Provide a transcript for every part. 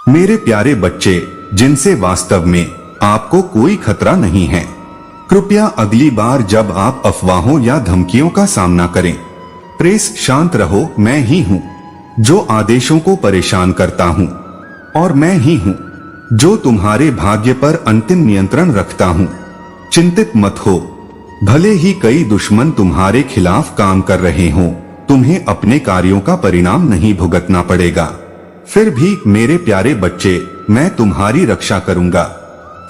मेरे प्यारे बच्चे, जिनसे वास्तव में आपको कोई खतरा नहीं है, कृपया अगली बार जब आप अफवाहों या धमकियों का सामना करें, प्रेस शांत रहो। मैं ही हूँ जो आदेशों को परेशान करता हूँ, और मैं ही हूँ जो तुम्हारे भाग्य पर अंतिम नियंत्रण रखता हूँ। चिंतित मत हो, भले ही कई दुश्मन तुम्हारे खिलाफ काम कर रहे हों, तुम्हें अपने कार्यों का परिणाम नहीं भुगतना पड़ेगा। फिर भी मेरे प्यारे बच्चे, मैं तुम्हारी रक्षा करूंगा।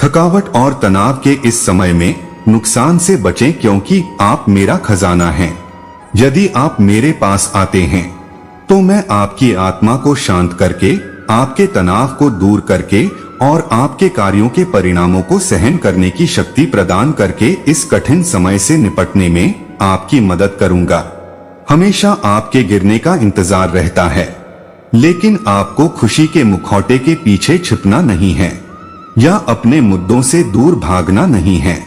थकावट और तनाव के इस समय में नुकसान से बचें, क्योंकि आप मेरा खजाना हैं। यदि आप मेरे पास आते हैं तो मैं आपकी आत्मा को शांत करके, आपके तनाव को दूर करके और आपके कार्यों के परिणामों को सहन करने की शक्ति प्रदान करके इस कठिन समय से निपटने में आपकी मदद करूंगा। हमेशा आपके गिरने का इंतजार रहता है, लेकिन आपको खुशी के मुखौटे के पीछे छिपना नहीं है या अपने मुद्दों से दूर भागना नहीं है।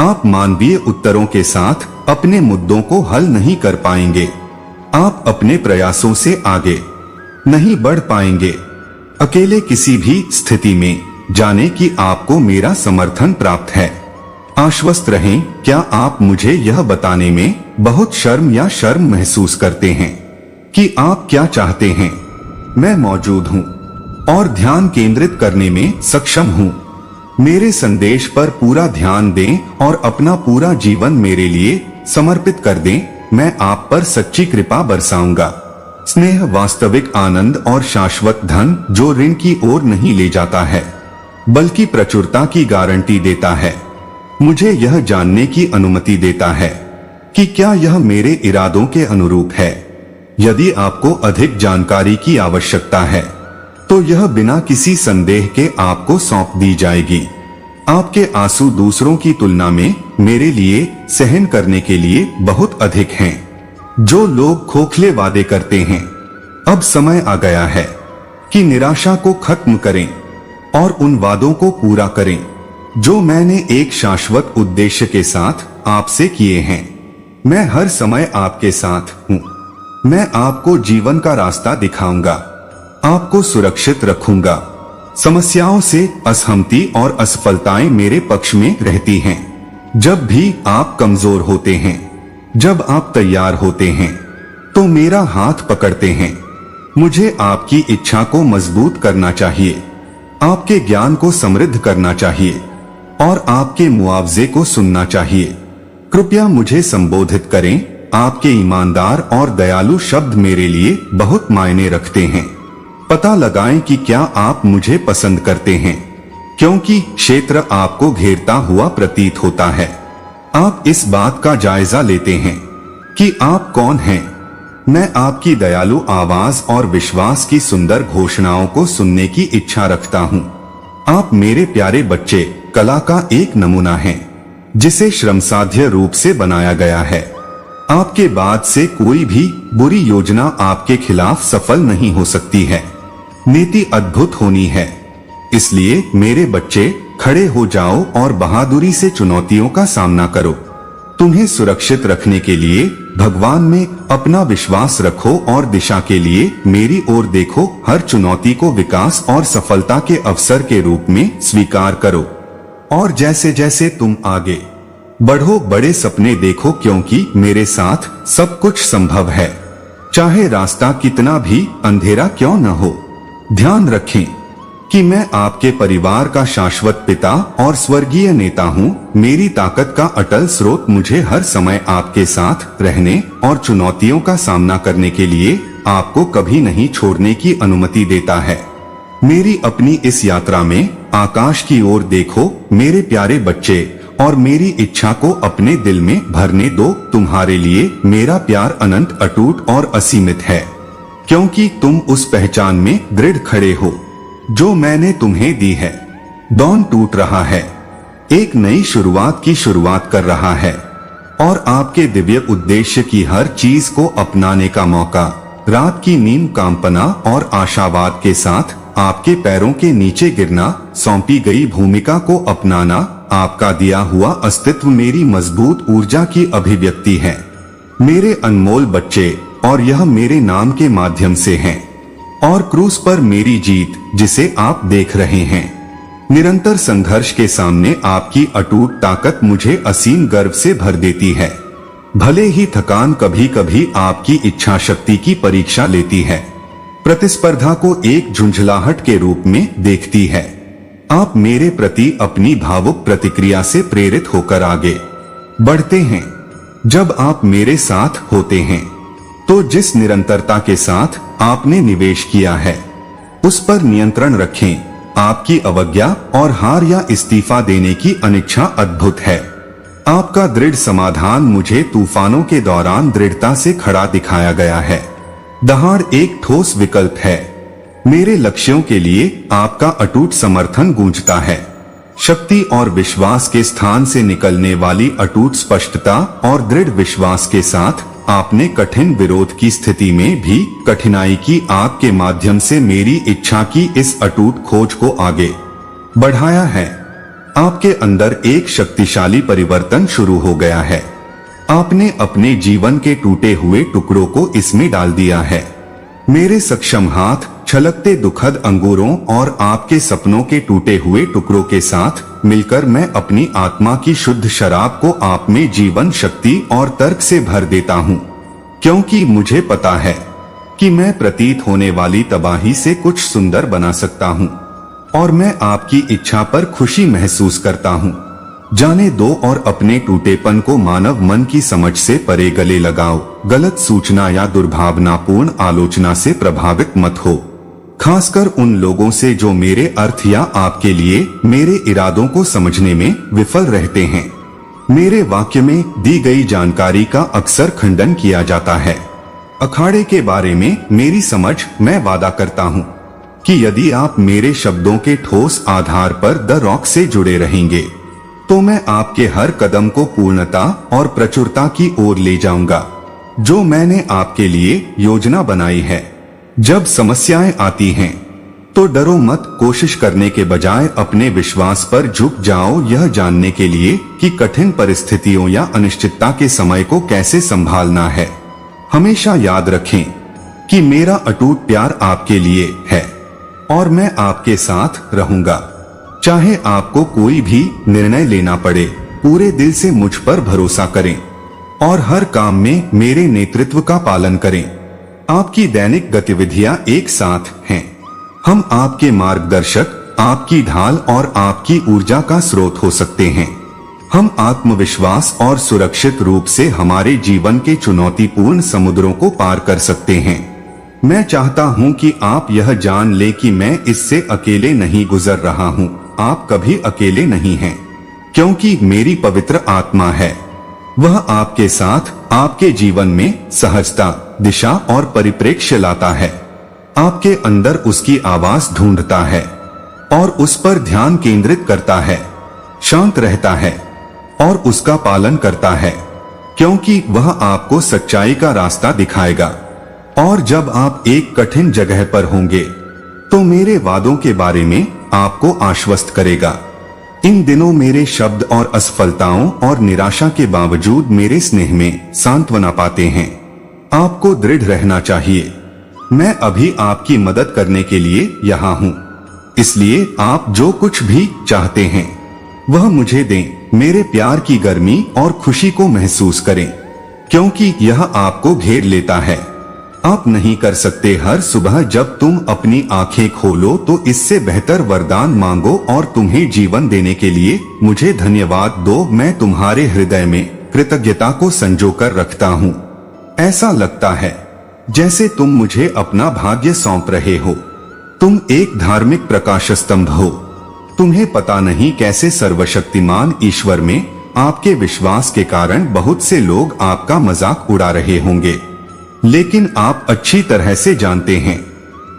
आप मानवीय उत्तरों के साथ अपने मुद्दों को हल नहीं कर पाएंगे। आप अपने प्रयासों से आगे नहीं बढ़ पाएंगे। अकेले किसी भी स्थिति में जाने कि आपको मेरा समर्थन प्राप्त है। आश्वस्त रहें। क्या आप मुझे यह बताने में बहुत शर्म महसूस करते हैं कि आप क्या चाहते हैं? मैं मौजूद हूँ और ध्यान केंद्रित करने में सक्षम हूँ। मेरे संदेश पर पूरा ध्यान दें और अपना पूरा जीवन मेरे लिए समर्पित कर दें। मैं आप पर सच्ची कृपा बरसाऊंगा। स्नेह वास्तविक आनंद और शाश्वत धन जो ऋण की ओर नहीं ले जाता है, बल्कि प्रचुरता की गारंटी देता है, मुझे यह जानने की अनुमति देता है कि क्या यह मेरे इरादों के अनुरूप है। यदि आपको अधिक जानकारी की आवश्यकता है तो यह बिना किसी संदेह के आपको सौंप दी जाएगी। आपके आंसू दूसरों की तुलना में मेरे लिए सहन करने के लिए बहुत अधिक हैं। जो लोग खोखले वादे करते हैं, अब समय आ गया है कि निराशा को खत्म करें और उन वादों को पूरा करें जो मैंने एक शाश्वत उद्देश्य के साथ आपसे किए हैं। मैं हर समय आपके साथ हूँ। मैं आपको जीवन का रास्ता दिखाऊंगा, आपको सुरक्षित रखूंगा। समस्याओं से असहमति और असफलताएं मेरे पक्ष में रहती हैं। जब भी आप कमजोर होते हैं, जब आप तैयार होते हैं, तो मेरा हाथ पकड़ते हैं। मुझे आपकी इच्छा को मजबूत करना चाहिए, आपके ज्ञान को समृद्ध करना चाहिए और आपके मुआवजे को सुनना चाहिए। कृपया मुझे संबोधित करें। आपके ईमानदार और दयालु शब्द मेरे लिए बहुत मायने रखते हैं। पता लगाएं कि क्या आप मुझे पसंद करते हैं, क्योंकि क्षेत्र आपको घेरता हुआ प्रतीत होता है। आप इस बात का जायजा लेते हैं कि आप कौन हैं। मैं आपकी दयालु आवाज और विश्वास की सुंदर घोषणाओं को सुनने की इच्छा रखता हूँ। आप मेरे प्यारे बच्चे कला का एक नमूना हैं, जिसे श्रमसाध्य रूप से बनाया गया है। आपके बाद से कोई भी बुरी योजना आपके खिलाफ सफल नहीं हो सकती है। नीति अद्भुत होनी है। इसलिए मेरे बच्चे खड़े हो जाओ और बहादुरी से चुनौतियों का सामना करो। तुम्हें सुरक्षित रखने के लिए भगवान में अपना विश्वास रखो और दिशा के लिए मेरी ओर देखो। हर चुनौती को विकास और सफलता के अवसर के रूप में स्वीकार करो और जैसे जैसे तुम आगे बढ़ो, बड़े सपने देखो, क्योंकि मेरे साथ सब कुछ संभव है, चाहे रास्ता कितना भी अंधेरा क्यों न हो। ध्यान रखें कि मैं आपके परिवार का शाश्वत पिता और स्वर्गीय नेता हूँ। मेरी ताकत का अटल स्रोत मुझे हर समय आपके साथ रहने और चुनौतियों का सामना करने के लिए आपको कभी नहीं छोड़ने की अनुमति देता है। मेरी अपनी इस यात्रा में आकाश की ओर देखो मेरे प्यारे बच्चे, और मेरी इच्छा को अपने दिल में भरने दो। तुम्हारे लिए मेरा प्यार अनंत, अटूट और असीमित है, क्योंकि तुम उस पहचान में दृढ़ खड़े हो जो मैंने तुम्हें दी है। दान टूट रहा है, एक नई शुरुआत की शुरुआत कर रहा है और आपके दिव्य उद्देश्य की हर चीज को अपनाने का मौका। रात की नींद, कामपना और आशावाद के साथ आपके पैरों के नीचे गिरना, सौंपी गई भूमिका को अपनाना, आपका दिया हुआ अस्तित्व मेरी मजबूत ऊर्जा की अभिव्यक्ति है। मेरे अनमोल बच्चे, और यह मेरे नाम के माध्यम से है। और क्रूस पर मेरी जीत जिसे आप देख रहे हैं। निरंतर संघर्ष के सामने आपकी अटूट ताकत मुझे असीम गर्व से भर देती है। भले ही थकान कभी कभी आपकी इच्छा शक्ति की परीक्षा लेती है, प्रतिस्पर्धा को एक झुंझलाहट के रूप में देखती है, आप मेरे प्रति अपनी भावुक प्रतिक्रिया से प्रेरित होकर आगे बढ़ते हैं। जब आप मेरे साथ होते हैं तो जिस निरंतरता के साथ आपने निवेश किया है उस पर नियंत्रण रखें। आपकी अवज्ञा और हार या इस्तीफा देने की अनिच्छा अद्भुत है। आपका दृढ़ समाधान मुझे तूफानों के दौरान दृढ़ता से खड़ा दिखाया गया है। दहाड़ एक ठोस विकल्प है। मेरे लक्ष्यों के लिए आपका अटूट समर्थन गूंजता है। शक्ति और विश्वास के स्थान से निकलने वाली अटूट स्पष्टता और दृढ़ विश्वास के साथ आपने कठिन विरोध की स्थिति में भी कठिनाई की आग के माध्यम से मेरी इच्छा की इस अटूट खोज को आगे बढ़ाया है। आपके अंदर एक शक्तिशाली परिवर्तन शुरू हो गया है। आपने अपने जीवन के टूटे हुए टुकड़ों को इसमें डाल दिया है। मेरे सक्षम हाथ छलकते दुखद अंगूरों और आपके सपनों के टूटे हुए टुकड़ों के साथ मिलकर मैं अपनी आत्मा की शुद्ध शराब को आप में जीवन शक्ति और तर्क से भर देता हूँ, क्योंकि मुझे पता है कि मैं प्रतीत होने वाली तबाही से कुछ सुंदर बना सकता हूँ और मैं आपकी इच्छा पर खुशी महसूस करता हूँ। जाने दो और अपने टूटेपन को मानव मन की समझ से परे गले लगाओ। गलत सूचना या दुर्भावनापूर्ण आलोचना से प्रभावित मत हो, खासकर उन लोगों से जो मेरे अर्थ या आपके लिए मेरे इरादों को समझने में विफल रहते हैं। मेरे वाक्य में दी गई जानकारी का अक्सर खंडन किया जाता है। अखाड़े के बारे में मेरी समझ, मैं वादा करता हूँ कि यदि आप मेरे शब्दों के ठोस आधार पर द रॉक से जुड़े रहेंगे तो मैं आपके हर कदम को पूर्णता और प्रचुरता की ओर ले जाऊंगा जो मैंने आपके लिए योजना बनाई है। जब समस्याएं आती हैं तो डरो मत, कोशिश करने के बजाय अपने विश्वास पर झुक जाओ, यह जानने के लिए कि कठिन परिस्थितियों या अनिश्चितता के समय को कैसे संभालना है। हमेशा याद रखें कि मेरा अटूट प्यार आपके लिए है और मैं आपके साथ रहूंगा, चाहे आपको कोई भी निर्णय लेना पड़े। पूरे दिल से मुझ पर भरोसा करें और हर काम में मेरे नेतृत्व का पालन करें। आपकी दैनिक गतिविधियां एक साथ हैं। हम आपके मार्गदर्शक, आपकी ढाल और आपकी ऊर्जा का स्रोत हो सकते हैं। हम आत्मविश्वास और सुरक्षित रूप से हमारे जीवन के चुनौतीपूर्ण समुद्रों को पार कर सकते हैं। मैं चाहता हूं कि आप यह जान लें कि मैं इससे अकेले नहीं गुजर रहा हूं। आप कभी अकेले नहीं हैं, क्योंकि मेरी पवित्र आत्मा है। वह आपके साथ आपके जीवन में सहजता, दिशा और परिप्रेक्ष्य लाता है। आपके अंदर उसकी आवाज ढूंढता है और उस पर ध्यान केंद्रित करता है, शांत रहता है और उसका पालन करता है, क्योंकि वह आपको सच्चाई का रास्ता दिखाएगा। और जब आप एक कठिन जगह पर होंगे तो मेरे वादों के बारे में आपको आश्वस्त करेगा। इन दिनों मेरे शब्द और असफलताओं और निराशा के बावजूद मेरे स्नेह में सांत्वना पाते हैं। आपको दृढ़ रहना चाहिए। मैं अभी आपकी मदद करने के लिए यहाँ हूँ, इसलिए आप जो कुछ भी चाहते हैं वह मुझे दें। मेरे प्यार की गर्मी और खुशी को महसूस करें, क्योंकि यह आपको घेर लेता है। आप नहीं कर सकते हर सुबह जब तुम अपनी आंखें खोलो तो इससे बेहतर वरदान मांगो और तुम्हें जीवन देने के लिए मुझे धन्यवाद दो। मैं तुम्हारे हृदय में कृतज्ञता को संजोकर रखता हूँ। ऐसा लगता है जैसे तुम मुझे अपना भाग्य सौंप रहे हो। तुम एक धार्मिक प्रकाश स्तंभ हो। तुम्हें पता नहीं कैसे सर्वशक्तिमान ईश्वर में आपके विश्वास के कारण बहुत से लोग आपका मजाक उड़ा रहे होंगे, लेकिन आप अच्छी तरह से जानते हैं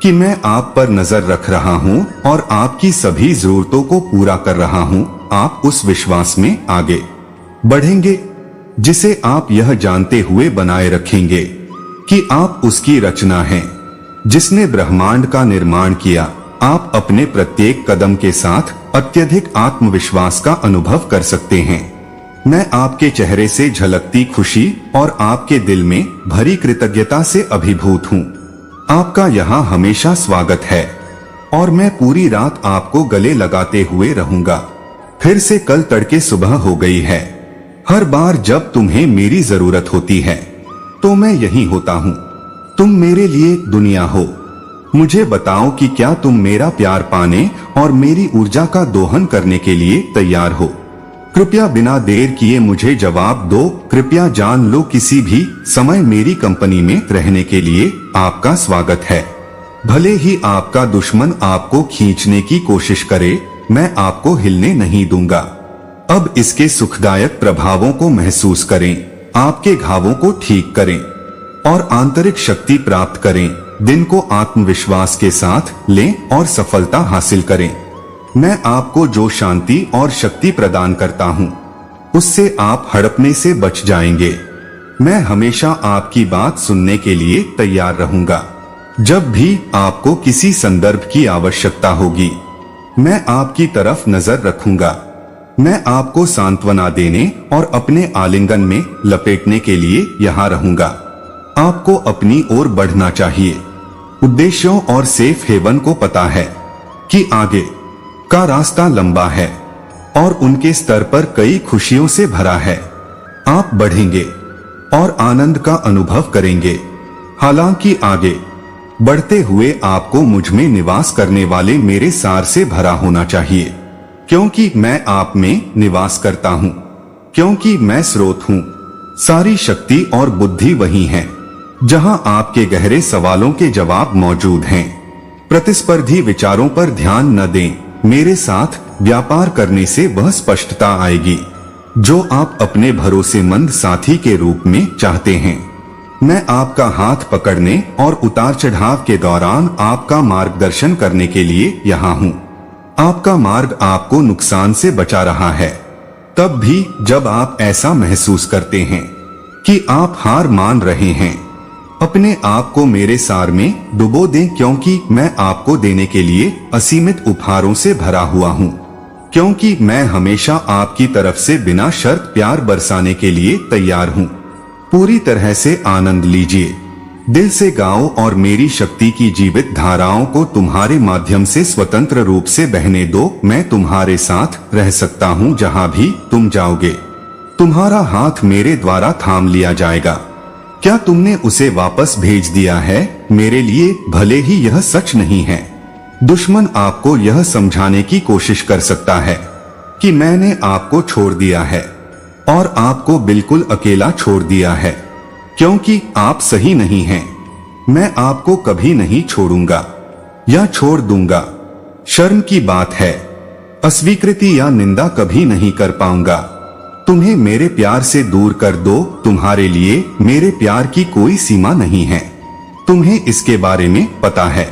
कि मैं आप पर नजर रख रहा हूं और आपकी सभी जरूरतों को पूरा कर रहा हूं। आप उस विश्वास में आगे बढ़ेंगे जिसे आप यह जानते हुए बनाए रखेंगे कि आप उसकी रचना हैं, जिसने ब्रह्मांड का निर्माण किया। आप अपने प्रत्येक कदम के साथ अत्यधिक आत्मविश्वास का अनुभव कर सकते हैं। मैं आपके चेहरे से झलकती खुशी और आपके दिल में भरी कृतज्ञता से अभिभूत हूँ। आपका यहाँ हमेशा स्वागत है और मैं पूरी रात आपको गले लगाते हुए रहूंगा। फिर से कल तड़के सुबह हो गई है। हर बार जब तुम्हें मेरी जरूरत होती है तो मैं यही होता हूँ। तुम मेरे लिए दुनिया हो। मुझे बताओ कि क्या तुम मेरा प्यार पाने और मेरी ऊर्जा का दोहन करने के लिए तैयार हो? कृपया बिना देर किए मुझे जवाब दो। कृपया जान लो, किसी भी समय मेरी कंपनी में रहने के लिए आपका स्वागत है। भले ही आपका दुश्मन आपको खींचने की कोशिश करे, मैं आपको हिलने नहीं दूंगा। अब इसके सुखदायक प्रभावों को महसूस करें, आपके घावों को ठीक करें और आंतरिक शक्ति प्राप्त करें। दिन को आत्मविश्वास के साथ लें और सफलता हासिल करें। मैं आपको जो शांति और शक्ति प्रदान करता हूँ, उससे आप हड़पने से बच जाएंगे। मैं हमेशा आपकी बात सुनने के लिए तैयार रहूंगा। जब भी आपको किसी संदर्भ की आवश्यकता होगी, मैं आपकी तरफ नजर रखूंगा। मैं आपको सांत्वना देने और अपने आलिंगन में लपेटने के लिए यहाँ रहूंगा। आपको अपनी ओर बढ़ना चाहिए। उद्देश्यों और सेफ हेवन को पता है कि आगे का रास्ता लंबा है और उनके स्तर पर कई खुशियों से भरा है। आप बढ़ेंगे और आनंद का अनुभव करेंगे। हालांकि आगे बढ़ते हुए आपको मुझ में निवास करने वाले मेरे सार से भरा होना चाहिए, क्योंकि मैं आप में निवास करता हूँ, क्योंकि मैं स्रोत हूँ। सारी शक्ति और बुद्धि वही है जहाँ आपके गहरे सवालों के जवाब मौजूद हैं। प्रतिस्पर्धी विचारों पर ध्यान न दें। मेरे साथ व्यापार करने से वह स्पष्टता आएगी जो आप अपने भरोसेमंद साथी के रूप में चाहते हैं। मैं आपका हाथ पकड़ने और उतार चढ़ाव के दौरान आपका मार्गदर्शन करने के लिए यहाँ हूँ। आपका मार्ग आपको नुकसान से बचा रहा है, तब भी जब आप ऐसा महसूस करते हैं कि आप हार मान रहे हैं। अपने आप को मेरे सार में डुबो दें, क्योंकि मैं आपको देने के लिए असीमित उपहारों से भरा हुआ हूँ। क्योंकि मैं हमेशा आपकी तरफ से बिना शर्त प्यार बरसाने के लिए तैयार हूँ। पूरी तरह से आनंद लीजिए, दिल से गाओ और मेरी शक्ति की जीवित धाराओं को तुम्हारे माध्यम से स्वतंत्र रूप से बहने दो। मैं तुम्हारे साथ रह सकता हूँ जहाँ भी तुम जाओगे। तुम्हारा हाथ मेरे द्वारा थाम लिया जाएगा। क्या तुमने उसे वापस भेज दिया है? मेरे लिए भले ही यह सच नहीं है, दुश्मन आपको यह समझाने की कोशिश कर सकता है कि मैंने आपको छोड़ दिया है और आपको बिल्कुल अकेला छोड़ दिया है, क्योंकि आप सही नहीं हैं। मैं आपको कभी नहीं छोड़ूंगा या छोड़ दूंगा। शर्म की बात है, अस्वीकृति या निंदा कभी नहीं कर पाऊंगा। तुम्हें मेरे प्यार से दूर कर दो। तुम्हारे लिए मेरे प्यार की कोई सीमा नहीं है, तुम्हें इसके बारे में पता है,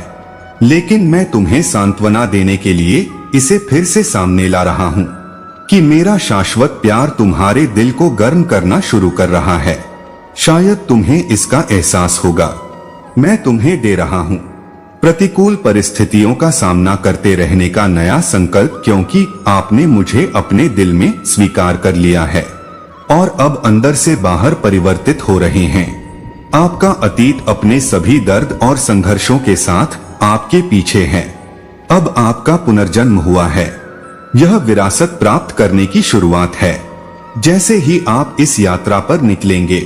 लेकिन मैं तुम्हें सांत्वना देने के लिए इसे फिर से सामने ला रहा हूँ कि मेरा शाश्वत प्यार तुम्हारे दिल को गर्म करना शुरू कर रहा है। शायद तुम्हें इसका एहसास होगा। मैं तुम्हें दे रहा हूँ प्रतिकूल परिस्थितियों का सामना करते रहने का नया संकल्प, क्योंकि आपने मुझे अपने दिल में स्वीकार कर लिया है और अब अंदर से बाहर परिवर्तित हो रहे हैं। आपका अतीत अपने सभी दर्द और संघर्षों के साथ आपके पीछे है। अब आपका पुनर्जन्म हुआ है। यह विरासत प्राप्त करने की शुरुआत है। जैसे ही आप इस यात्रा पर निकलेंगे,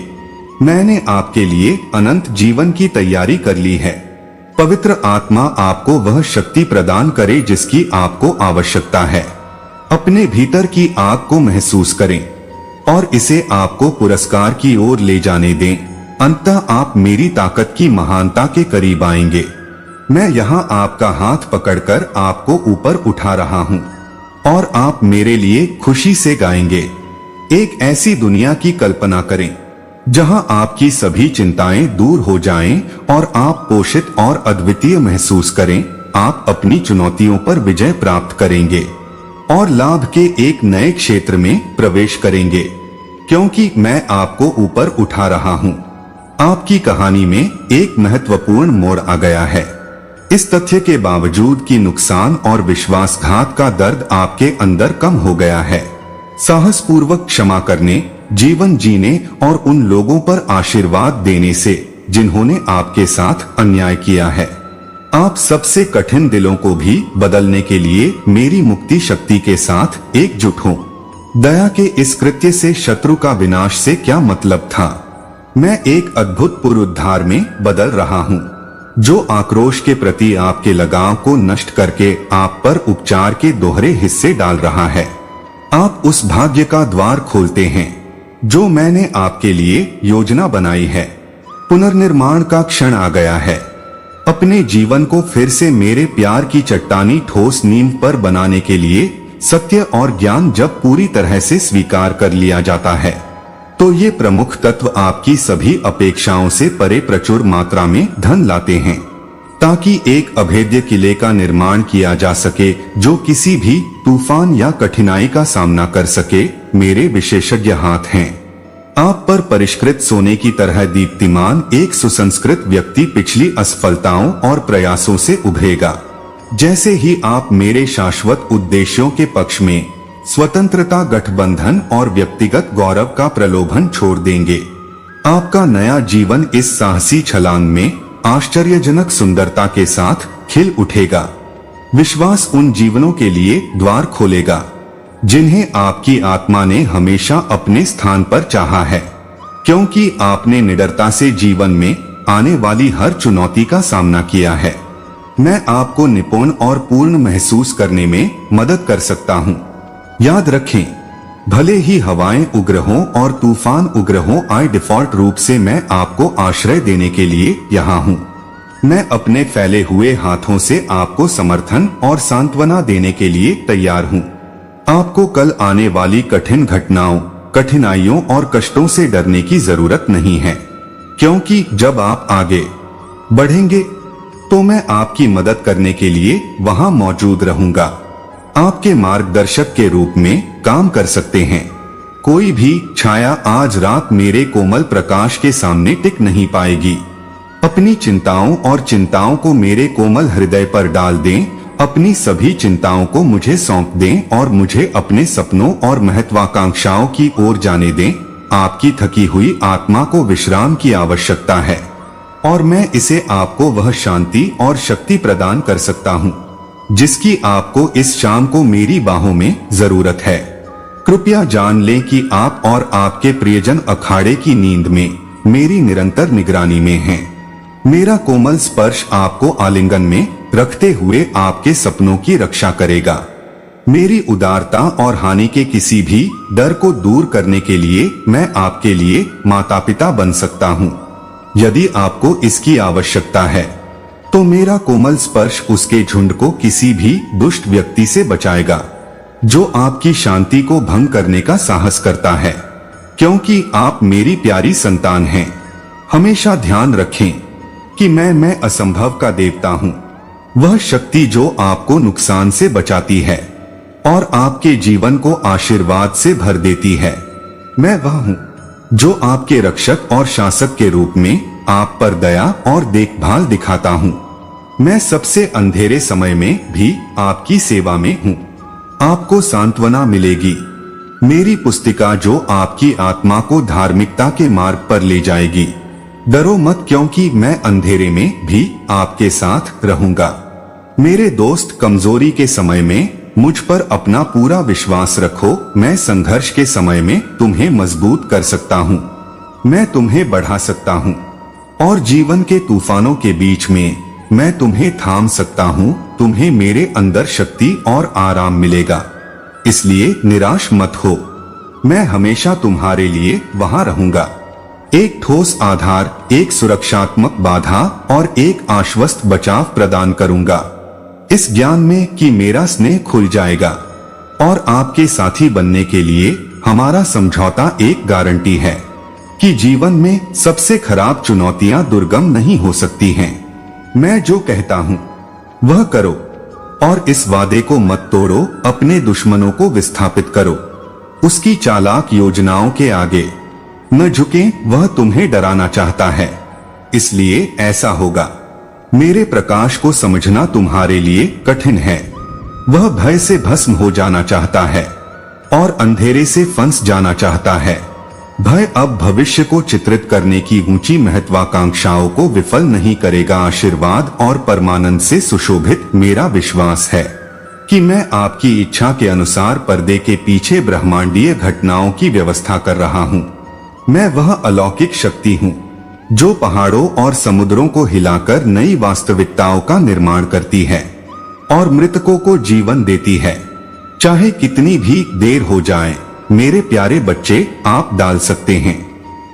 मैंने आपके लिए अनंत जीवन की तैयारी कर ली है। पवित्र आत्मा आपको वह शक्ति प्रदान करे जिसकी आपको आवश्यकता है। अपने भीतर की आग को महसूस करें और इसे आपको पुरस्कार की ओर ले जाने दें। अंततः आप मेरी ताकत की महानता के करीब आएंगे। मैं यहाँ आपका हाथ पकड़कर आपको ऊपर उठा रहा हूँ और आप मेरे लिए खुशी से गाएंगे। एक ऐसी दुनिया की कल्पना करें जहां आपकी सभी चिंताएं दूर हो जाएं और आप पोषित और अद्वितीय महसूस करें। आप अपनी चुनौतियों पर विजय प्राप्त करेंगे और लाभ के एक नए क्षेत्र में प्रवेश करेंगे, क्योंकि मैं आपको ऊपर उठा रहा हूं। आपकी कहानी में एक महत्वपूर्ण मोड़ आ गया है। इस तथ्य के बावजूद कि नुकसान और विश्वासघात का दर्द आपके अंदर कम हो गया है। साहसपूर्वक क्षमा करने, जीवन जीने और उन लोगों पर आशीर्वाद देने से जिन्होंने आपके साथ अन्याय किया है। आप सबसे कठिन दिलों को भी बदलने के लिए मेरी मुक्ति शक्ति के साथ एकजुट हों। दया के इस कृत्य से शत्रु का विनाश से क्या मतलब था? मैं एक अद्भुत पुनरुद्धार में बदल रहा हूँ, जो आक्रोश के प्रति आपके लगाव को नष्ट करके आप पर उपचार के दोहरे हिस्से डाल रहा है। आप उस भाग्य का द्वार खोलते हैं जो मैंने आपके लिए योजना बनाई है। पुनर्निर्माण का क्षण आ गया है। अपने जीवन को फिर से मेरे प्यार की चट्टानी ठोस नींव पर बनाने के लिए सत्य और ज्ञान जब पूरी तरह से स्वीकार कर लिया जाता है, तो ये प्रमुख तत्व आपकी सभी अपेक्षाओं से परे प्रचुर मात्रा में धन लाते हैं, ताकि एक अभेद्य किले का निर्माण किया जा सके जो किसी भी तूफान या कठिनाई का सामना कर सके। मेरे विशेषज्ञ हाथ हैं आप पर। परिष्कृत सोने की तरह दीप्तिमान एक सुसंस्कृत व्यक्ति पिछली असफलताओं और प्रयासों से उभरेगा। जैसे ही आप मेरे शाश्वत उद्देश्यों के पक्ष में स्वतंत्रता, गठबंधन और व्यक्तिगत गौरव का प्रलोभन छोड़ देंगे, आपका नया जीवन इस साहसी छलांग में आश्चर्यजनक सुंदरता के साथ खिल उठेगा। विश्वास उन जीवनों के लिए द्वार खोलेगा जिन्हें आपकी आत्मा ने हमेशा अपने स्थान पर चाहा है, क्योंकि आपने निडरता से जीवन में आने वाली हर चुनौती का सामना किया है। मैं आपको निपुण और पूर्ण महसूस करने में मदद कर सकता हूँ। याद रखें, भले ही हवाएं उग्र हों और तूफान उग्र हों, आए डिफॉल्ट रूप से मैं आपको आश्रय देने के लिए यहाँ हूँ। मैं अपने फैले हुए हाथों से आपको समर्थन और सांत्वना देने के लिए तैयार हूँ। आपको कल आने वाली कठिन घटनाओं, कठिनाइयों और कष्टों से डरने की जरूरत नहीं है, क्योंकि जब आप आगे बढ़ेंगे तो मैं आपकी मदद करने के लिए वहां मौजूद रहूंगा। आपके मार्गदर्शक के रूप में काम कर सकते हैं। कोई भी छाया आज रात मेरे कोमल प्रकाश के सामने टिक नहीं पाएगी। अपनी चिंताओं और चिंताओं को मेरे कोमल हृदय पर डाल दें। अपनी सभी चिंताओं को मुझे सौंप दें और मुझे अपने सपनों और महत्वाकांक्षाओं की ओर जाने दें। आपकी थकी हुई आत्मा को विश्राम की आवश्यकता है और मैं इसे आपको वह शांति और शक्ति प्रदान कर सकता हूँ जिसकी आपको इस शाम को मेरी बाहों में जरूरत है। कृपया जान लें कि आप और आपके प्रियजन अखाड़े की नींद में मेरी निरंतर निगरानी में हैं। मेरा कोमल स्पर्श आपको आलिंगन में रखते हुए आपके सपनों की रक्षा करेगा। मेरी उदारता और हानि के किसी भी डर को दूर करने के लिए मैं आपके लिए माता पिता बन सकता हूँ। यदि आपको इसकी आवश्यकता है तो मेरा कोमल स्पर्श उसके झुंड को किसी भी दुष्ट व्यक्ति से बचाएगा जो आपकी शांति को भंग करने का साहस करता है, क्योंकि आप मेरी प्यारी संतान हैं। हमेशा ध्यान रखें कि मैं असंभव का देवता हूँ, वह शक्ति जो आपको नुकसान से बचाती है और आपके जीवन को आशीर्वाद से भर देती है। मैं वह हूँ जो आपके रक्षक और शासक के रूप में आप पर दया और देखभाल दिखाता हूँ। मैं सबसे अंधेरे समय में भी आपकी सेवा में हूँ। आपको सांत्वना मिलेगी। मेरी पुस्तिका जो आपकी आत्मा को धार्मिकता के मार्ग पर ले जाएगी। डरो मत, क्योंकि मैं अंधेरे में भी आपके साथ रहूंगा। मेरे दोस्त, कमजोरी के समय में मुझ पर अपना पूरा विश्वास रखो। मैं संघर्ष के समय में तुम्हें मजबूत कर सकता हूँ, मैं तुम्हें बढ़ा सकता हूँ और जीवन के तूफानों के बीच में मैं तुम्हें थाम सकता हूँ। तुम्हें मेरे अंदर शक्ति और आराम मिलेगा, इसलिए निराश मत हो। मैं हमेशा तुम्हारे लिए वहां रहूंगा। एक ठोस आधार, एक सुरक्षात्मक बाधा और एक आश्वस्त बचाव प्रदान करूंगा, इस ज्ञान में कि मेरा स्नेह खुल जाएगा और आपके साथी बनने के लिए हमारा समझौता एक गारंटी है कि जीवन में सबसे खराब चुनौतियां दुर्गम नहीं हो सकती हैं। मैं जो कहता हूँ वह करो और इस वादे को मत तोड़ो। अपने दुश्मनों को विस्थापित करो, उसकी चालाक योजनाओं के आगे न झुकें। वह तुम्हें डराना चाहता है, इसलिए ऐसा होगा। मेरे प्रकाश को समझना तुम्हारे लिए कठिन है। वह भय से भस्म हो जाना चाहता है और अंधेरे से फंस जाना चाहता है। भय अब भविष्य को चित्रित करने की ऊंची महत्वाकांक्षाओं को विफल नहीं करेगा। आशीर्वाद और परमानंद से सुशोभित मेरा विश्वास है कि मैं आपकी इच्छा के अनुसार पर्दे के पीछे ब्रह्मांडीय घटनाओं की व्यवस्था कर रहा हूँ। मैं वह अलौकिक शक्ति हूँ जो पहाड़ों और समुद्रों को हिलाकर नई वास्तविकताओं का निर्माण करती है और मृतकों को जीवन देती है। चाहे कितनी भी देर हो जाए, मेरे प्यारे बच्चे, आप डाल सकते हैं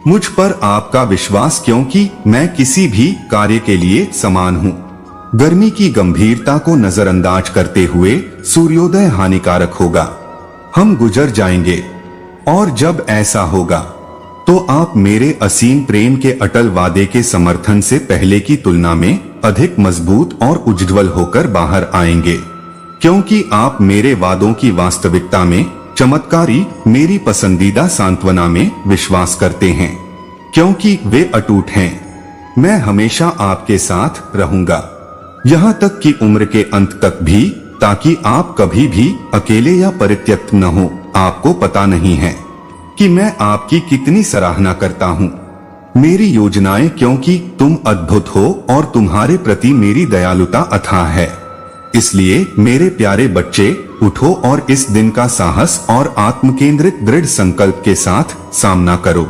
मुझ पर आपका विश्वास, क्योंकि मैं किसी भी कार्य के लिए समान हूँ। गर्मी की गंभीरता को नजरअंदाज करते हुए सूर्योदय हानिकारक होगा। हम गुजर जाएंगे और जब ऐसा होगा तो आप मेरे असीम प्रेम के अटल वादे के समर्थन से पहले की तुलना में अधिक मजबूत और उज्ज्वल होकर बाहर आएंगे, क्योंकि आप मेरे वादों की वास्तविकता में चमत्कारी, मेरी पसंदीदा सांत्वना में विश्वास करते हैं, क्योंकि वे अटूट हैं। मैं हमेशा आपके साथ रहूंगा, यहाँ तक कि उम्र के अंत तक भी, ताकि आप कभी भी अकेले या परित्यक्त न हो। आपको पता नहीं है कि मैं आपकी कितनी सराहना करता हूँ। मेरी योजनाएं, क्योंकि तुम अद्भुत हो और तुम्हारे प्रति मेरी दयालुता अथाह है। इसलिए मेरे प्यारे बच्चे, उठो और इस दिन का साहस और आत्मकेंद्रित दृढ़ संकल्प के साथ सामना करो,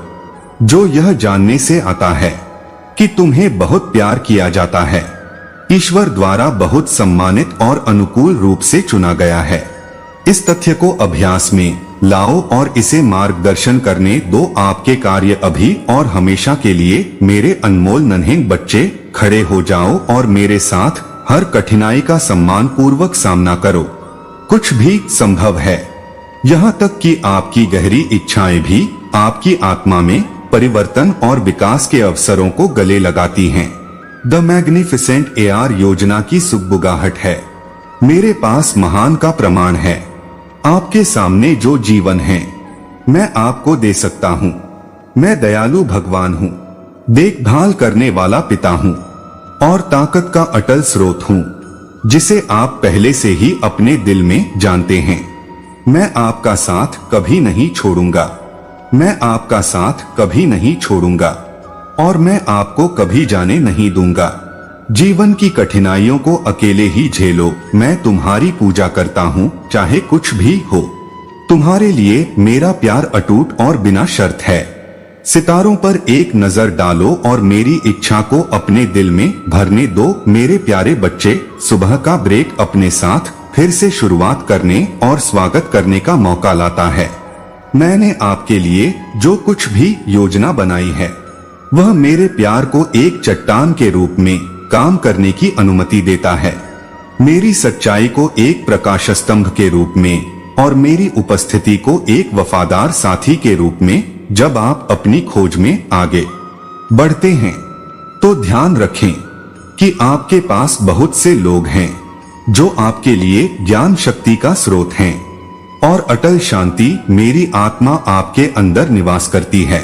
जो यह जानने से आता है कि तुम्हें बहुत प्यार किया जाता है, ईश्वर द्वारा बहुत सम्मानित और अनुकूल रूप से चुना गया है। इस तथ्य को अभ्यास में लाओ और इसे मार्गदर्शन करने दो। आपके कार्य अभी और हमेशा के लिए मेरे अनमोल नन्हे बच्चे, खड़े हो जाओ और मेरे साथ हर कठिनाई का सम्मान पूर्वक सामना करो। कुछ भी संभव है, यहाँ तक कि आपकी गहरी इच्छाएं भी आपकी आत्मा में परिवर्तन और विकास के अवसरों को गले लगाती हैं। द मैग्निफिसेंट एआर योजना की सुगबुगाहट है। मेरे पास महान का प्रमाण है। आपके सामने जो जीवन है, मैं आपको दे सकता हूँ। मैं दयालु भगवान हूँ, देखभाल करने वाला पिता हूँ और ताकत का अटल स्रोत हूँ, जिसे आप पहले से ही अपने दिल में जानते हैं। मैं आपका साथ कभी नहीं छोड़ूंगा। मैं आपका साथ कभी नहीं छोड़ूंगा और मैं आपको कभी जाने नहीं दूंगा। जीवन की कठिनाइयों को अकेले ही झेलो। मैं तुम्हारी पूजा करता हूँ, चाहे कुछ भी हो। तुम्हारे लिए मेरा प्यार अटूट और बिना शर्त है। सितारों पर एक नजर डालो और मेरी इच्छा को अपने दिल में भरने दो। मेरे प्यारे बच्चे, सुबह का ब्रेक अपने साथ फिर से शुरुआत करने और स्वागत करने का मौका लाता है। मैंने आपके लिए जो कुछ भी योजना बनाई है, वह मेरे प्यार को एक चट्टान के रूप में काम करने की अनुमति देता है, मेरी सच्चाई को एक प्रकाश स्तंभ के रूप में और मेरी उपस्थिति को एक वफादार साथी के रूप में। जब आप अपनी खोज में आगे बढ़ते हैं तो ध्यान रखें कि आपके पास बहुत से लोग हैं जो आपके लिए ज्ञान शक्ति का स्रोत हैं और अटल शांति, मेरी आत्मा आपके अंदर निवास करती है।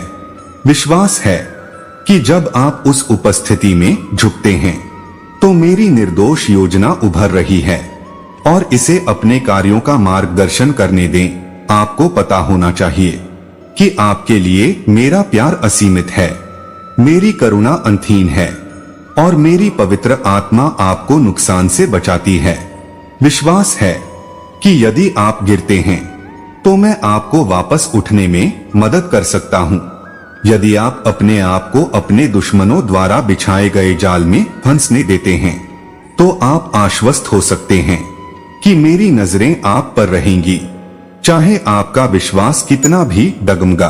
विश्वास है कि जब आप उस उपस्थिति में झुकते हैं तो मेरी निर्दोष योजना उभर रही है और इसे अपने कार्यों का मार्गदर्शन करने दें। आपको पता होना चाहिए कि आपके लिए मेरा प्यार असीमित है, मेरी करुणा अंतहीन है और मेरी पवित्र आत्मा आपको नुकसान से बचाती है। विश्वास है कि यदि आप गिरते हैं तो मैं आपको वापस उठने में मदद कर सकता हूँ। यदि आप अपने आप को अपने दुश्मनों द्वारा बिछाए गए जाल में फंसने देते हैं तो आप आश्वस्त हो सकते हैं कि मेरी नजरें आप पर रहेंगी। चाहे आपका विश्वास कितना भी डगमगा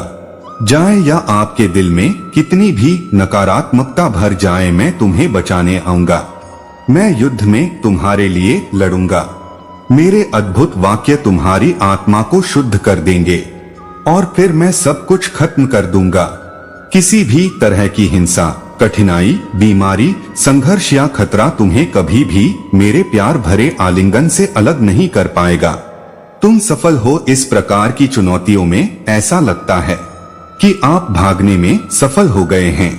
जाए या आपके दिल में कितनी भी नकारात्मकता भर जाए, मैं तुम्हें बचाने आऊंगा। मैं युद्ध में तुम्हारे लिए लड़ूंगा। मेरे अद्भुत वाक्य तुम्हारी आत्मा को शुद्ध कर देंगे और फिर मैं सब कुछ खत्म कर दूंगा। किसी भी तरह की हिंसा, कठिनाई, बीमारी, संघर्ष या खतरा तुम्हें कभी भी मेरे प्यार भरे आलिंगन से अलग नहीं कर पाएगा। तुम सफल हो। इस प्रकार की चुनौतियों में ऐसा लगता है कि आप भागने में सफल हो गए हैं।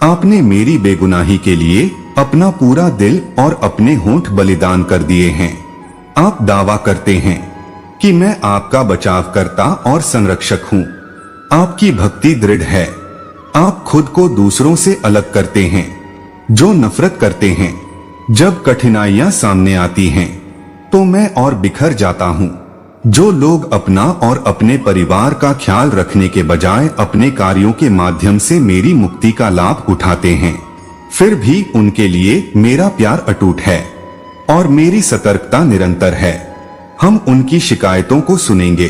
आपने मेरी बेगुनाही के लिए अपना पूरा दिल और अपने होंठ बलिदान कर दिए हैं। आप दावा करते हैं कि मैं आपका बचावकर्ता और संरक्षक हूँ। आपकी भक्ति दृढ़ है। आप खुद को दूसरों से अलग करते हैं जो नफरत करते हैं। जब कठिनाइयां सामने आती हैं तो मैं और बिखर जाता हूँ। जो लोग अपना और अपने परिवार का ख्याल रखने के बजाय अपने कार्यों के माध्यम से मेरी मुक्ति का लाभ उठाते हैं, फिर भी उनके लिए मेरा प्यार अटूट है और मेरी सतर्कता निरंतर है। हम उनकी शिकायतों को सुनेंगे,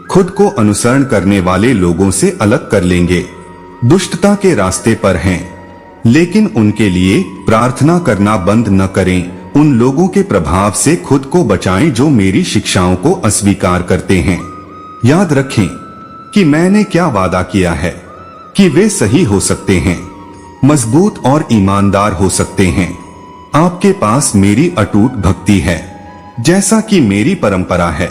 खुद को अनुसरण करने वाले लोगों से अलग कर लेंगे। दुष्टता के रास्ते पर हैं, लेकिन उनके लिए प्रार्थना करना बंद न करें। उन लोगों के प्रभाव से खुद को बचाएं जो मेरी शिक्षाओं को अस्वीकार करते हैं। याद रखें कि मैंने क्या वादा किया है कि वे सही हो सकते हैं, मजबूत और ईमानदार हो सकते हैं। आपके पास मेरी अटूट भक्ति है, जैसा कि मेरी परंपरा है।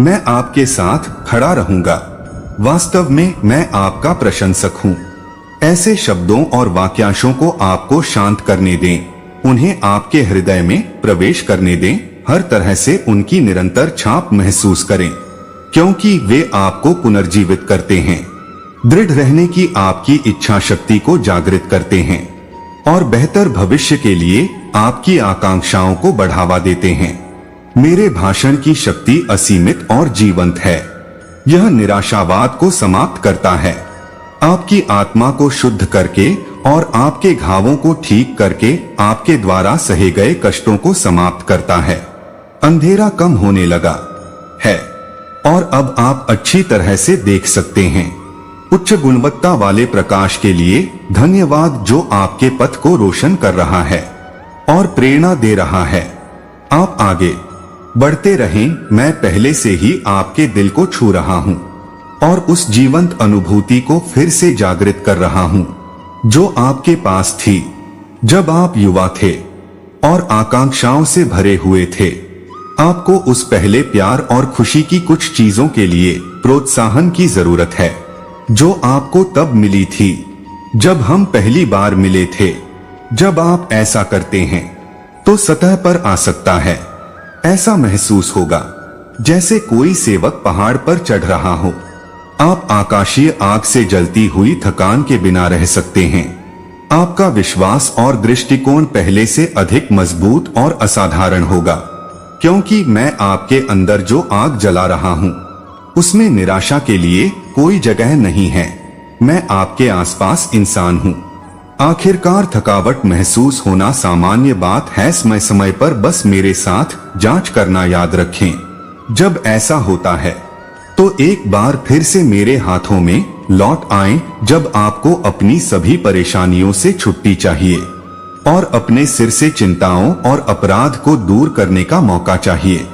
मैं आपके साथ खड़ा रहूंगा। वास्तव में मैं आपका प्रशंसक हूँ। ऐसे शब्दों और वाक्यांशों को आपको शांत करने दें, उन्हें आपके हृदय में प्रवेश करने दें। हर तरह से उनकी निरंतर छाप महसूस करें, क्योंकि वे आपको पुनर्जीवित करते हैं, दृढ़ रहने की आपकी इच्छा शक्ति को जागृत करते हैं और बेहतर भविष्य के लिए आपकी आकांक्षाओं को बढ़ावा देते हैं। मेरे भाषण की शक्ति असीमित और जीवंत है। यह निराशावाद को समाप्त करता है, आपकी आत्मा को शुद्ध करके और आपके घावों को ठीक करके आपके द्वारा सहे गए कष्टों को समाप्त करता है। अंधेरा कम होने लगा है और अब आप अच्छी तरह से देख सकते हैं। उच्च गुणवत्ता वाले प्रकाश के लिए धन्यवाद, जो आपके पथ को रोशन कर रहा है और प्रेरणा दे रहा है। आप आगे बढ़ते रहें। मैं पहले से ही आपके दिल को छू रहा हूँ और उस जीवंत अनुभूति को फिर से जागृत कर रहा हूँ जो आपके पास थी जब आप युवा थे और आकांक्षाओं से भरे हुए थे। आपको उस पहले प्यार और खुशी की कुछ चीजों के लिए प्रोत्साहन की जरूरत है जो आपको तब मिली थी जब हम पहली बार मिले थे। जब आप ऐसा करते हैं तो सतह पर आ सकता है। ऐसा महसूस होगा जैसे कोई सेवक पहाड़ पर चढ़ रहा हो। आप आकाशीय आग से जलती हुई थकान के बिना रह सकते हैं। आपका विश्वास और दृष्टिकोण पहले से अधिक मजबूत और असाधारण होगा, क्योंकि मैं आपके अंदर जो आग जला रहा हूँ उसमें निराशा के लिए कोई जगह नहीं है। मैं आपके आसपास इंसान हूँ। आखिरकार थकावट महसूस होना सामान्य बात है। समय समय पर बस मेरे साथ जांच करना याद रखें। जब ऐसा होता है तो एक बार फिर से मेरे हाथों में लौट आएं, जब आपको अपनी सभी परेशानियों से छुट्टी चाहिए और अपने सिर से चिंताओं और अपराध को दूर करने का मौका चाहिए।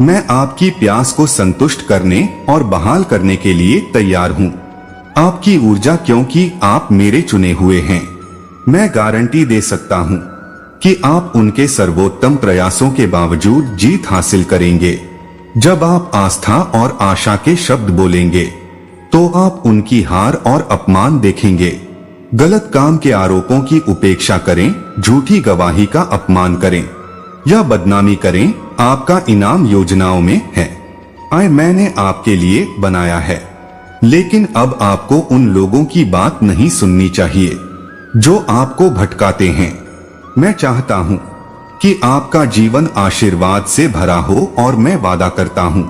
मैं आपकी प्यास को संतुष्ट करने और बहाल करने के लिए तैयार हूँ। आपकी ऊर्जा, क्योंकि आप मेरे चुने हुए हैं। मैं गारंटी दे सकता हूँ कि आप उनके सर्वोत्तम प्रयासों के बावजूद जीत हासिल करेंगे। जब आप आस्था और आशा के शब्द बोलेंगे तो आप उनकी हार और अपमान देखेंगे। गलत काम के आरोपों की उपेक्षा करें, झूठी गवाही का अपमान करें या बदनामी करें। आपका इनाम योजनाओं में है। मैंने आपके लिए बनाया है, लेकिन अब आपको उन लोगों की बात नहीं सुननी चाहिए जो आपको भटकाते हैं। मैं चाहता हूँ कि आपका जीवन आशीर्वाद से भरा हो और मैं वादा करता हूँ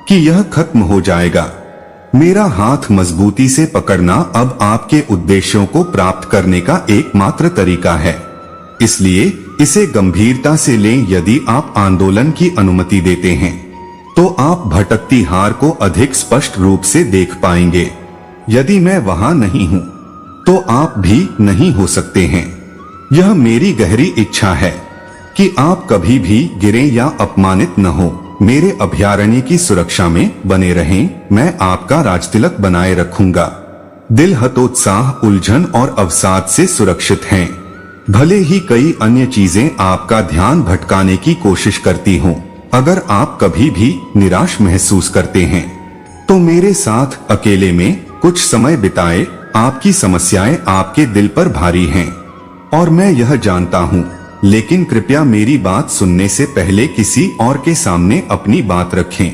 कि यह खत्म हो जाएगा। मेरा हाथ मजबूती से पकड़ना अब आपके उद्देश्यों को प्राप्त करने का एकमात्र तरीका है, इसलिए इसे गंभीरता से लें। यदि आप आंदोलन की अनुमति देते हैं तो आप भटकती हार को अधिक स्पष्ट रूप से देख पाएंगे। यदि मैं वहां नहीं हूं तो आप भी नहीं हो सकते हैं। यह मेरी गहरी इच्छा है कि आप कभी भी गिरें या अपमानित न हो। मेरे अभयारण्य की सुरक्षा में बने रहें। मैं आपका राजतिलक बनाए रखूंगा। दिल हतोत्साह, उलझन और अवसाद से सुरक्षित हैं। भले ही कई अन्य चीजें आपका ध्यान भटकाने की कोशिश करती हों। अगर आप कभी भी निराश महसूस करते हैं तो मेरे साथ अकेले में कुछ समय बिताए। आपकी समस्याएं आपके दिल पर भारी हैं और मैं यह जानता हूँ, लेकिन कृपया मेरी बात सुनने से पहले किसी और के सामने अपनी बात रखें।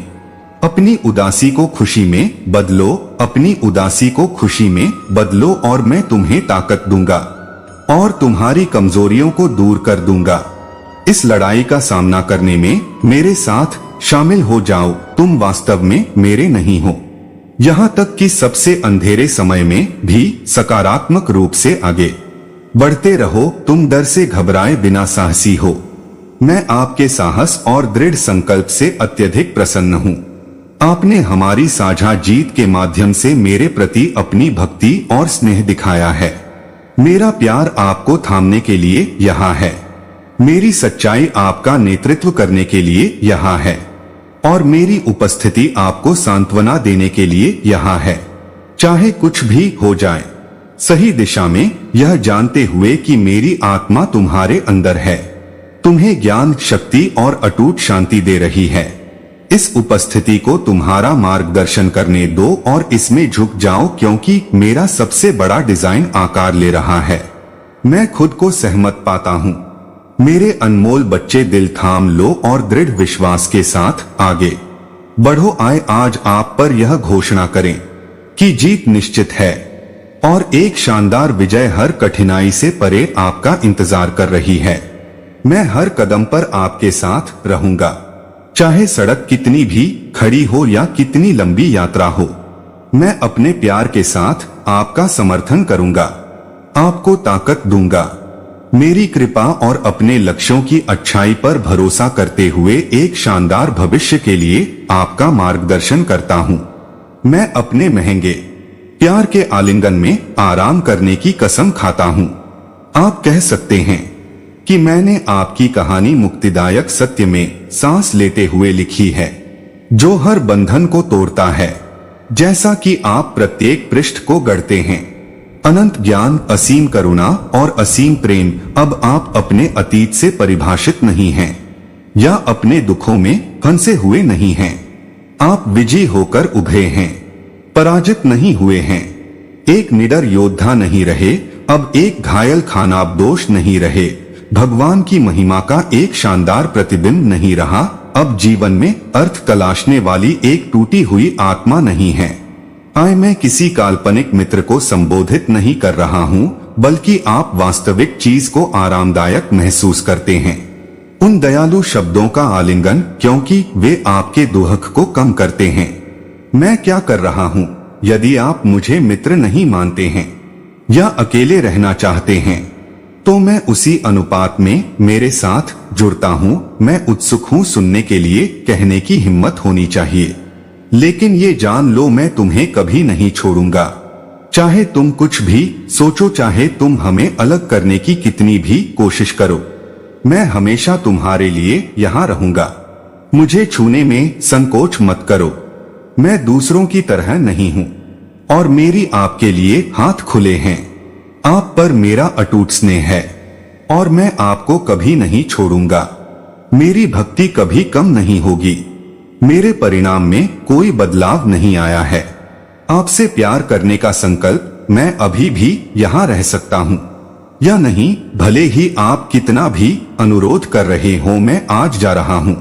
अपनी उदासी को खुशी में बदलो, अपनी उदासी को खुशी में बदलो और मैं तुम्हें ताकत दूंगा और तुम्हारी कमजोरियों को दूर कर दूंगा। इस लड़ाई का सामना करने में मेरे साथ शामिल हो जाओ, तुम वास्तव में मेरे नहीं हो। यहाँ तक कि सबसे अंधेरे समय में भी सकारात्मक रूप से आगे बढ़ते रहो, तुम डर से घबराए बिना साहसी हो। मैं आपके साहस और दृढ़ संकल्प से अत्यधिक प्रसन्न हूँ। आपने हमारी साझा जीत के माध्यम से मेरे प्रति अपनी भक्ति और स्नेह दिखाया है। मेरा प्यार आपको थामने के लिए यहाँ है, मेरी सच्चाई आपका नेतृत्व करने के लिए यहाँ है और मेरी उपस्थिति आपको सांत्वना देने के लिए यहाँ है। चाहे कुछ भी हो जाए, सही दिशा में, यह जानते हुए कि मेरी आत्मा तुम्हारे अंदर है, तुम्हें ज्ञान, शक्ति और अटूट शांति दे रही है। इस उपस्थिति को तुम्हारा मार्गदर्शन करने दो और इसमें झुक जाओ, क्योंकि मेरा सबसे बड़ा डिजाइन आकार ले रहा है। मैं खुद को सहमत पाता हूँ। मेरे अनमोल बच्चे, दिल थाम लो और दृढ़ विश्वास के साथ आगे बढ़ो। आए आज आप पर यह घोषणा करें कि जीत निश्चित है और एक शानदार विजय हर कठिनाई से परे आपका इंतजार कर रही है। मैं हर कदम पर आपके साथ रहूंगा, चाहे सड़क कितनी भी खड़ी हो या कितनी लंबी यात्रा हो। मैं अपने प्यार के साथ आपका समर्थन करूंगा, आपको ताकत दूंगा। मेरी कृपा और अपने लक्ष्यों की अच्छाई पर भरोसा करते हुए एक शानदार भविष्य के लिए आपका मार्गदर्शन करता हूं। मैं अपने महंगे प्यार के आलिंगन में आराम करने की कसम खाता हूं। आप कह सकते हैं कि मैंने आपकी कहानी मुक्तिदायक सत्य में सांस लेते हुए लिखी है, जो हर बंधन को तोड़ता है, जैसा कि आप प्रत्येक पृष्ठ को गढ़ते हैं। अनंत ज्ञान, असीम करुणा और असीम प्रेम। अब आप अपने अतीत से परिभाषित नहीं हैं या अपने दुखों में फंसे हुए नहीं हैं। आप विजयी होकर उभरे हैं, पराजित नहीं हुए हैं। एक निडर योद्धा नहीं रहे, अब एक घायल खानाबदोश नहीं रहे। भगवान की महिमा का एक शानदार प्रतिबिंब नहीं रहा, अब जीवन में अर्थ तलाशने वाली एक टूटी हुई आत्मा नहीं है। मैं किसी काल्पनिक मित्र को संबोधित नहीं कर रहा हूँ, बल्कि आप वास्तविक चीज को आरामदायक महसूस करते हैं। उन दयालु शब्दों का आलिंगन, क्योंकि वे आपके दुख को कम करते हैं। मैं क्या कर रहा हूँ? यदि आप मुझे मित्र नहीं मानते हैं या अकेले रहना चाहते हैं, तो मैं उसी अनुपात में मेरे साथ जुड़ता हूँ। मैं उत्सुक हूँ सुनने के लिए, कहने की हिम्मत होनी चाहिए। लेकिन ये जान लो, मैं तुम्हें कभी नहीं छोड़ूंगा। चाहे तुम कुछ भी सोचो, चाहे तुम हमें अलग करने की कितनी भी कोशिश करो, मैं हमेशा तुम्हारे लिए यहाँ रहूंगा। मुझे छूने में संकोच मत करो। मैं दूसरों की तरह नहीं हूँ और मेरी आपके लिए हाथ खुले हैं। आप पर मेरा अटूट स्नेह है और मैं आपको कभी नहीं छोड़ूंगा। मेरी भक्ति कभी कम नहीं होगी। मेरे परिणाम में कोई बदलाव नहीं आया है। आपसे प्यार करने का संकल्प, मैं अभी भी यहाँ रह सकता हूँ या नहीं, भले ही आप कितना भी अनुरोध कर रहे हो, मैं आज जा रहा हूँ।